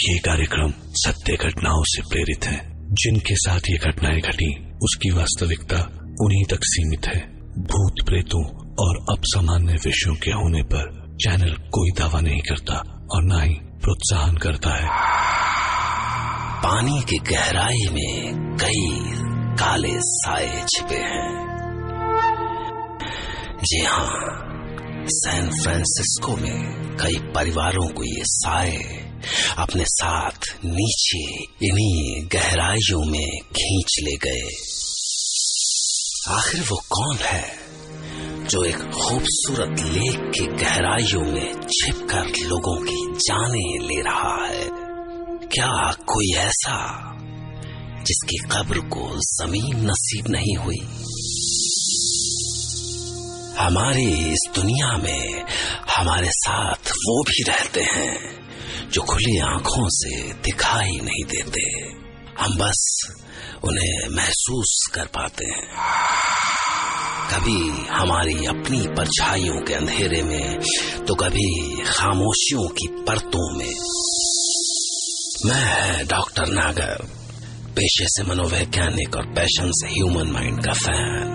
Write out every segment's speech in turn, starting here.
ये कार्यक्रम सत्य घटनाओं से प्रेरित है। जिनके साथ ये घटनाएं घटी उसकी वास्तविकता उन्हीं तक सीमित है। भूत प्रेतों और असामान्य विषयों के होने पर चैनल कोई दावा नहीं करता और न ही प्रोत्साहन करता है। पानी की गहराई में कई काले साए छिपे हैं। जी हाँ, सैन फ्रांसिस्को में कई परिवारों को ये साए अपने साथ नीचे इन्हीं गहराइयों में खींच ले गए। आखिर वो कौन है जो एक खूबसूरत लेक की गहराइयों में छिपकर लोगों की जानें ले रहा है? क्या कोई ऐसा जिसकी कब्र को जमीन नसीब नहीं हुई? हमारी इस दुनिया में हमारे साथ वो भी रहते हैं जो खुली आंखों से दिखाई नहीं देते, हम बस उन्हें महसूस कर पाते हैं। कभी हमारी अपनी परछाइयों के अंधेरे में तो कभी खामोशियों की परतों में। मैं डॉक्टर नागर, पेशे से मनोवैज्ञानिक और पैशन से ह्यूमन माइंड का फैन,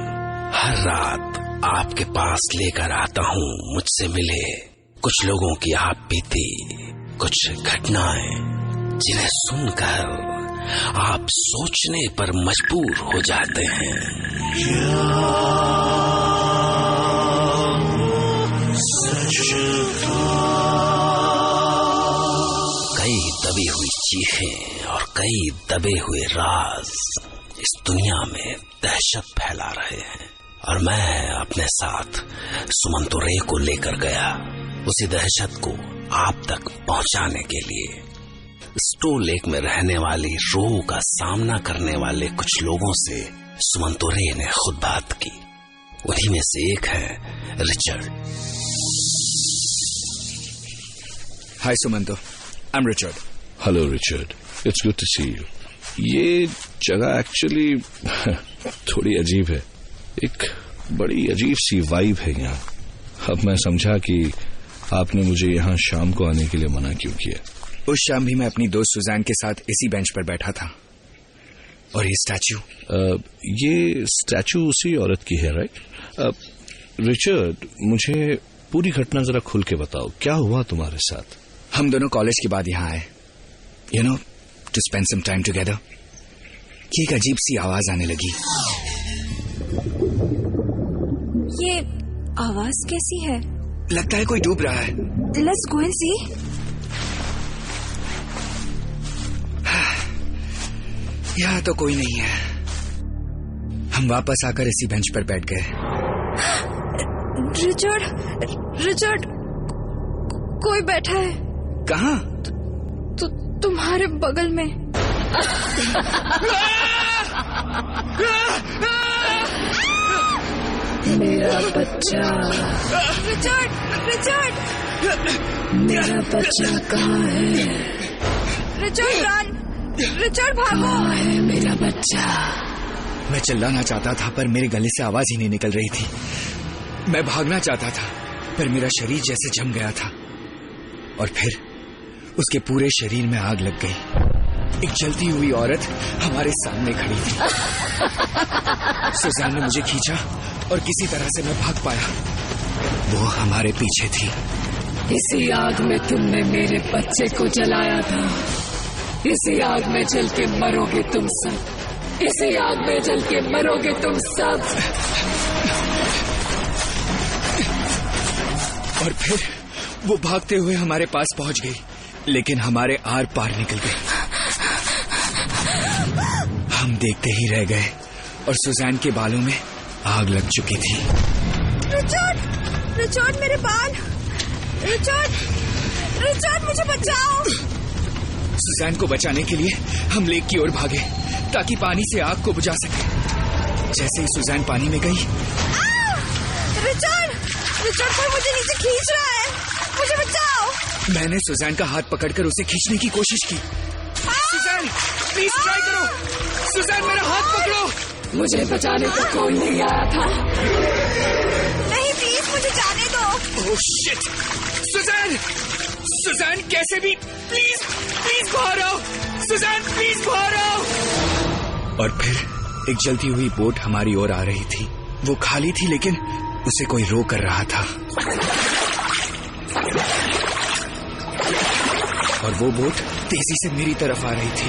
हर रात आपके पास लेकर आता हूँ मुझसे मिले कुछ लोगों की आप बीती कुछ घटनाएं, जिन्हें सुनकर आप सोचने पर मजबूर हो जाते हैं। कई दबी हुई चीखें और कई दबे हुए राज इस दुनिया में दहशत फैला रहे हैं, और मैं अपने साथ सुमंतो रे को लेकर गया उसी दहशत को आप तक पहुंचाने के लिए। स्टो लेक में रहने वाली रोह का सामना करने वाले कुछ लोगों से सुमंतो रे ने खुद बात की। उन्हीं में से एक है Richard. Hi Sumanto, I am Richard. Hello Richard, it's good to see you. ये जगह एक्चुअली थोड़ी अजीब है, एक बड़ी अजीब सी वाइब है यहाँ। अब मैं समझा कि आपने मुझे यहाँ शाम को आने के लिए मना क्यों किया। उस शाम भी मैं अपनी दोस्त सुजान के साथ इसी बेंच पर बैठा था। और ये स्टैचू उसी औरत की है, राइट? रिचर्ड, मुझे पूरी घटना जरा खुल के बताओ, क्या हुआ तुम्हारे साथ? हम दोनों कॉलेज के बाद यहाँ आए, you know, to spend some time together. कि एक अजीब सी आवाज आने लगी। ये आवाज कैसी है? लगता है कोई डूब रहा है। लेट्स गो एंड सी। यहाँ तो कोई नहीं है। हम वापस आकर इसी बेंच पर बैठ गए। रिचर्ड, कोई बैठा है। कहाँ? तुम्हारे बगल में। मेरा बच्चा। रिचर्ड, मेरा बच्चा कहाँ है? रिचर्ड भागो। कहाँ है मेरा बच्चा? मैं चिल्लाना चाहता था पर मेरे गले से आवाज ही नहीं निकल रही थी। मैं भागना चाहता था पर मेरा शरीर जैसे जम गया था, और फिर उसके पूरे शरीर में आग लग गई। एक जलती हुई औरत हमारे सामने खड़ी थी। सुजान ने मुझे खींचा और किसी तरह से मैं भाग पाया। वो हमारे पीछे थी। इसी आग में तुमने मेरे बच्चे को जलाया था। इसी आग में जल के मरोगे तुम सब। इसी आग में जल के मरोगे तुम सब। और फिर वो भागते हुए हमारे पास पहुंच गई, लेकिन हमारे आर पार निकल गई। हम देखते ही रह गए और सुजान के बालों में आग लग चुकी थी। रिचर्ड, मेरे बाल। रिचर्ड, मुझे बचाओ। सुजान को बचाने के लिए हम लेक की ओर भागे ताकि पानी से आग को बुझा सके। जैसे ही सुजान पानी में गई, रिचर्ड, कोई मुझे नीचे खींच रहा है, मुझे बचाओ। मैंने सुजान का हाथ पकड़कर उसे खींचने की कोशिश की। सुजान, प्लीज ट्राई करो। सुजान, मेरा हाथ पकड़ो। मुझे बचाने को कोई नहीं आया था। नहीं, प्लीज मुझे जाने दो। Oh shit! सुजान, सुजान कैसे भी प्लीज प्लीज बाहर आओ। सुजान प्लीज बाहर आओ। और फिर एक जलती हुई बोट हमारी ओर आ रही थी। वो खाली थी लेकिन उसे कोई रो कर रहा था और वो बोट तेजी से मेरी तरफ आ रही थी।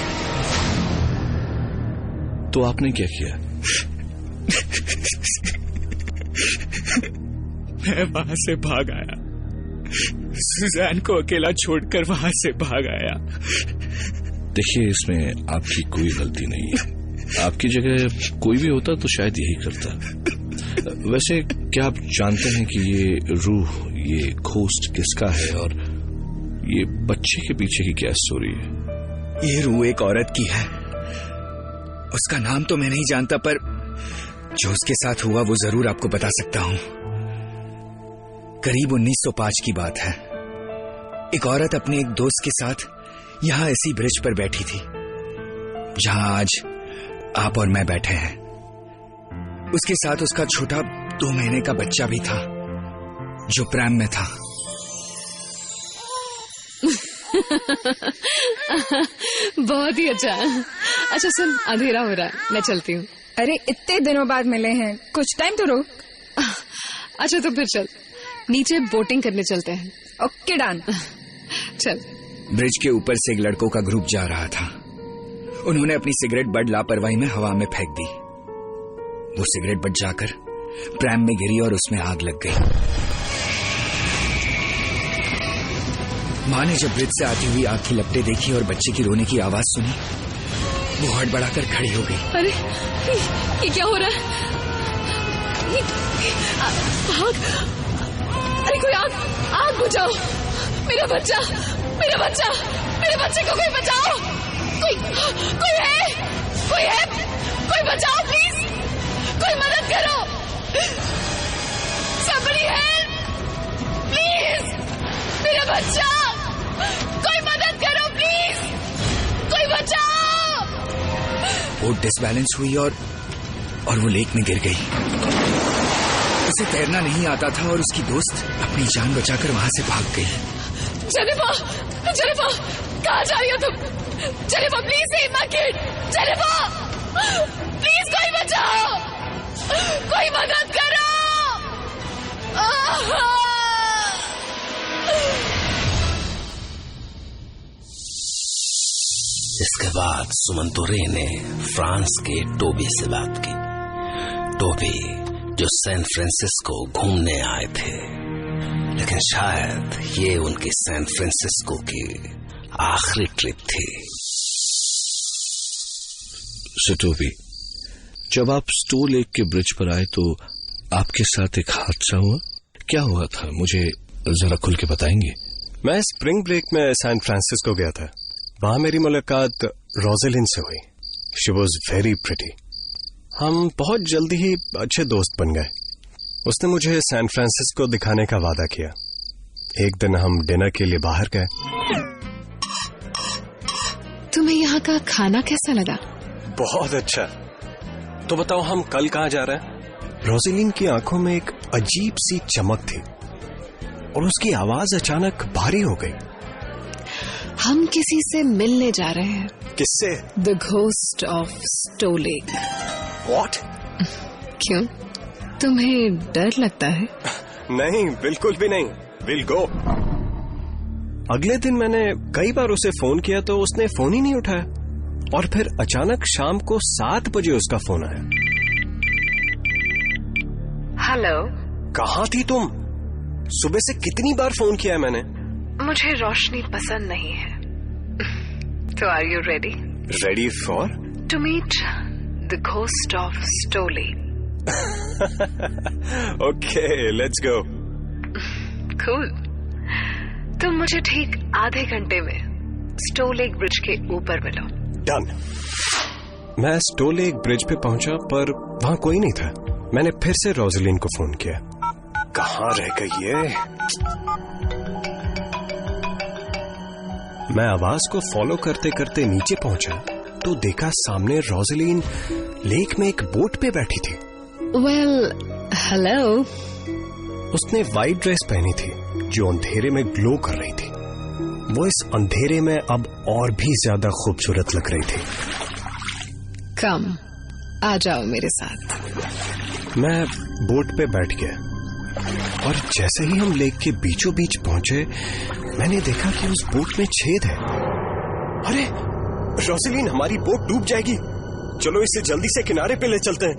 तो आपने क्या किया? मैं वहां से भाग आया। सुजान को अकेला छोड़कर वहां से भाग आया। देखिए, इसमें आपकी कोई गलती नहीं है। आपकी जगह कोई भी होता तो शायद यही करता। वैसे क्या आप जानते हैं कि ये रूह, ये घोस्ट किसका है और ये बच्चे के पीछे की क्या स्टोरी है? ये रूह एक औरत की है। उसका नाम तो मैं नहीं जानता, पर जो उसके साथ हुआ वो जरूर आपको बता सकता हूं। करीब 1905 की बात है। एक औरत अपने एक दोस्त के साथ यहां इसी ब्रिज पर बैठी थी जहां आज आप और मैं बैठे हैं। उसके साथ उसका छोटा 2 महीने का बच्चा भी था जो प्रैम में था। बहुत ही अच्छा। अच्छा सुन, अंधेरा हो रहा है, मैं चलती हूँ। अरे इतने दिनों बाद मिले हैं, कुछ टाइम तो रुक। अच्छा तो फिर चल, नीचे बोटिंग करने चलते हैं। Okay done. चल। ब्रिज के ऊपर से एक लड़कों का ग्रुप जा रहा था। उन्होंने अपनी सिगरेट बड़ लापरवाही में हवा में फेंक दी। वो सिगरेट बड़ जाकर प्रैम में गिरी और उसमें आग लग गई। माँ ने जब ब्रिज से आती हुई आग की लपटें देखी और बच्चे की रोने की आवाज सुनी, वो हड़बड़ाकर खड़ी हो गई। अरे ये क्या हो रहा है? आग! अरे कोई आग बुझाओ! मेरा बच्चा, मेरे बच्चे को कोई बचाओ! कोई है, कोई बचाओ प्लीज, कोई मदद करो, somebody help, प्लीज, मेरा बच्चा, कोई मदद करो प्लीज, कोई बचाओ। बोट डिसबैलेंस हुई और वो लेक में गिर गई। उसे तैरना नहीं आता था और उसकी दोस्त अपनी जान बचाकर वहां से भाग गई। जेनिफर, कहाँ जा रही हो तुम? Jennifer please save my kid. Jennifer please, कोई बचाओ, कोई मदद करो। इसके बाद सुमंतुरे ने फ्रांस के टोबी से बात की। टोबी जो सैन फ्रांसिस्को घूमने आए थे, लेकिन शायद ये उनकी सैन फ्रांसिस्को की आखिरी ट्रिप थी। टोबी, जब आप स्टो लेक के ब्रिज पर आए तो आपके साथ एक हादसा हुआ। क्या हुआ था, मुझे जरा खुल के बताएंगे? मैं स्प्रिंग ब्रेक में सैन फ्रांसिस्को गया था। वहां मेरी मुलाकात रोजेलिन से हुई। She was very pretty. हम बहुत जल्दी ही अच्छे दोस्त बन गए। उसने मुझे सैन फ्रांसिस्को दिखाने का वादा किया। एक दिन हम डिनर के लिए बाहर गए। तुम्हें यहाँ का खाना कैसा लगा? बहुत अच्छा। तो बताओ, हम कल कहाँ जा रहे हैं? रोजेलिन की आंखों में एक अजीब सी चमक थी और उसकी आवाज अचानक भारी हो गई। हम किसी से मिलने जा रहे हैं। किससे? The ghost of Stow Lake. What? क्यों, तुम्हें डर लगता है? नहीं, बिल्कुल भी नहीं। Will go. अगले दिन मैंने कई बार उसे फोन किया तो उसने फोन ही नहीं उठाया और फिर अचानक शाम को 7 बजे उसका फोन आया। हेलो, कहाँ थी तुम? सुबह से कितनी बार फोन किया है मैंने। मुझे रोशनी पसंद नहीं है। तो are you ready? Ready for? To meet the ghost of Stow Lake. Okay, let's go. Cool. तुम मुझे ठीक आधे घंटे में स्टो लेक ब्रिज के ऊपर मिलो। डन। मैं स्टो लेक ब्रिज पे पहुंचा पर वहां कोई नहीं था। मैंने फिर से रोजेलिन को फोन किया। कहाँ रह गई ये? मैं आवाज को फॉलो करते करते नीचे पहुंचा तो देखा सामने रोजेलिन लेक में एक बोट पे बैठी थी। Well, hello. उसने वाइट ड्रेस पहनी थी जो अंधेरे में ग्लो कर रही थी। वो इस अंधेरे में अब और भी ज्यादा खूबसूरत लग रही थी। कम, आ जाओ मेरे साथ। मैं बोट पे बैठ गया और जैसे ही हम लेक के बीचों बीच पहुंचे, मैंने देखा कि उस बोट में छेद है। अरे रोसेलिन, हमारी बोट डूब जाएगी। चलो इसे जल्दी से किनारे पे ले चलते हैं।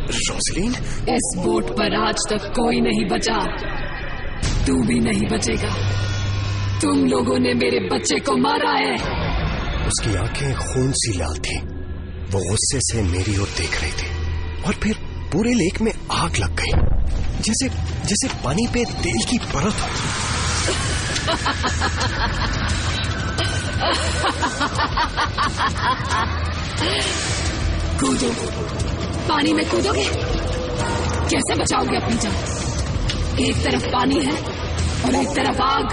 रोसेलिन, इस बोट पर आज तक कोई नहीं बचा, तू भी नहीं बचेगा। तुम लोगों ने मेरे बच्चे को मारा है। उसकी आंखें खून सी लाल थी। वो गुस्से से मेरी ओर देख रही थी और फिर पूरे लेक में आग लग गई, जैसे पानी पे तेल की परत हो। कूदो, पानी में कूदोगे? कैसे बचाओगे अपनी जान? एक तरफ पानी है और एक तरफ आग,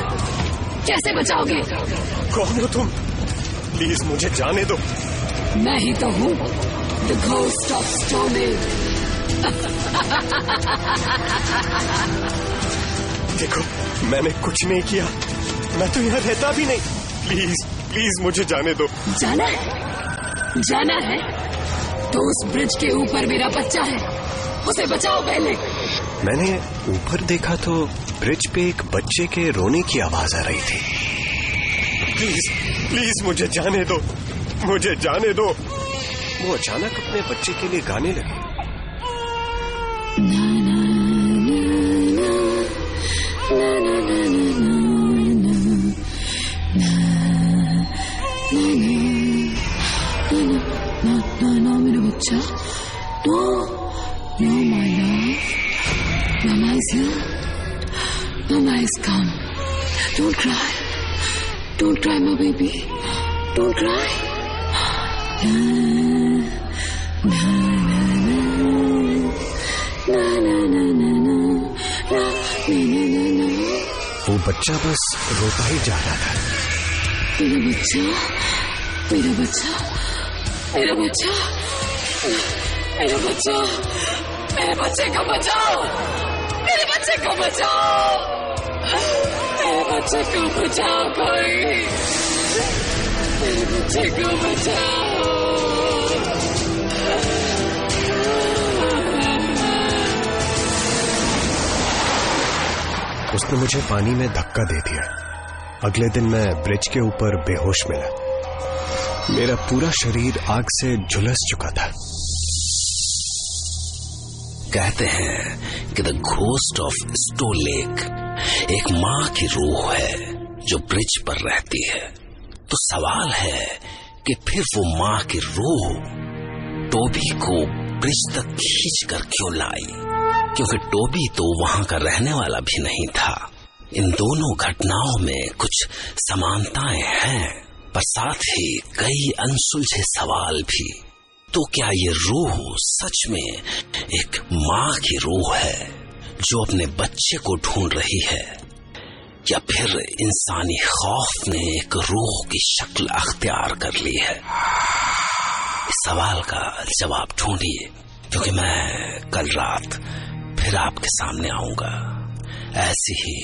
कैसे बचाओगे? कौन हो तुम? प्लीज मुझे जाने दो। मैं ही तो हूँ, द घोस्ट ऑफ स्टोनिल। देखो, मैंने कुछ नहीं किया। मैं तो यहाँ रहता भी नहीं। प्लीज मुझे जाने दो। जाना है तो उस ब्रिज के ऊपर मेरा बच्चा है, उसे बचाओ पहले। मैंने ऊपर देखा तो ब्रिज पे एक बच्चे के रोने की आवाज आ रही थी। प्लीज मुझे जाने दो, मुझे जाने दो। वो अचानक अपने बच्चे के लिए गाने लगे। मेरा बच्चा, no my love, Mama is here, Mama is come. Don't cry my baby, don't cry. वो बच्चा बस रोता ही जा रहा था। मेरा बच्चा, मेरे बच्चे को बचाओ, मेरे बच्चे को बचाओ, मेरे बच्चे को बचाओ कोई, मेरे बच्चे को बचाओ। उसने मुझे पानी में धक्का दे दिया। अगले दिन मैं ब्रिज के ऊपर बेहोश मिला। मेरा पूरा शरीर आग से झुलस चुका था। कहते हैं कि the ghost of Stow Lake एक माँ की रूह है जो ब्रिज पर रहती है। तो सवाल है कि फिर वो माँ की रूह टोबी को ब्रिज तक खींच कर क्यों लाई? क्योंकि टोबी तो वहां का रहने वाला भी नहीं था। इन दोनों घटनाओं में कुछ समानताएं हैं, पर साथ ही कई अनसुलझे सवाल भी। तो क्या ये रूह सच में एक माँ की रूह है जो अपने बच्चे को ढूंढ रही है, या फिर इंसानी खौफ ने एक रूह की शक्ल अख्तियार कर ली है? इस सवाल का जवाब ढूंढिए, क्योंकि मैं कल रात फिर आपके सामने आऊंगा ऐसी ही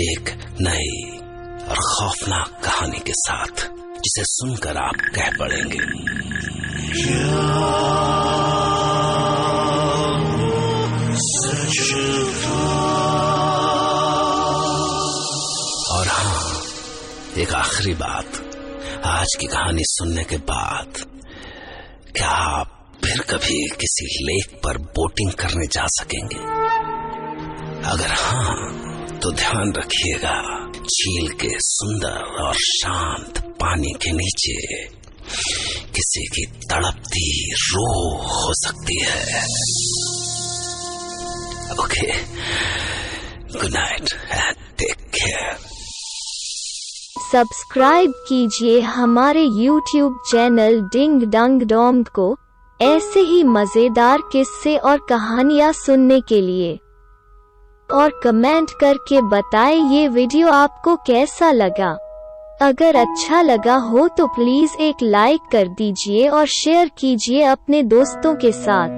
एक नई और खौफनाक कहानी के साथ, जिसे सुनकर आप कह पड़ेंगे, और हाँ, एक आखिरी बात, आज की कहानी सुनने के बाद क्या आप फिर कभी किसी लेक पर बोटिंग करने जा सकेंगे? अगर हाँ, तो ध्यान रखिएगा, झील के सुंदर और शांत पानी के नीचे किसी की तड़पती रूह हो सकती है। Okay, good night and take care. Subscribe कीजिए हमारे YouTube channel Ding Dung Dong को ऐसे ही मजेदार किस्से और कहानियाँ सुनने के लिए, और कमेंट करके बताएं ये वीडियो आपको कैसा लगा। अगर अच्छा लगा हो तो प्लीज एक लाइक कर दीजिए और शेयर कीजिए अपने दोस्तों के साथ।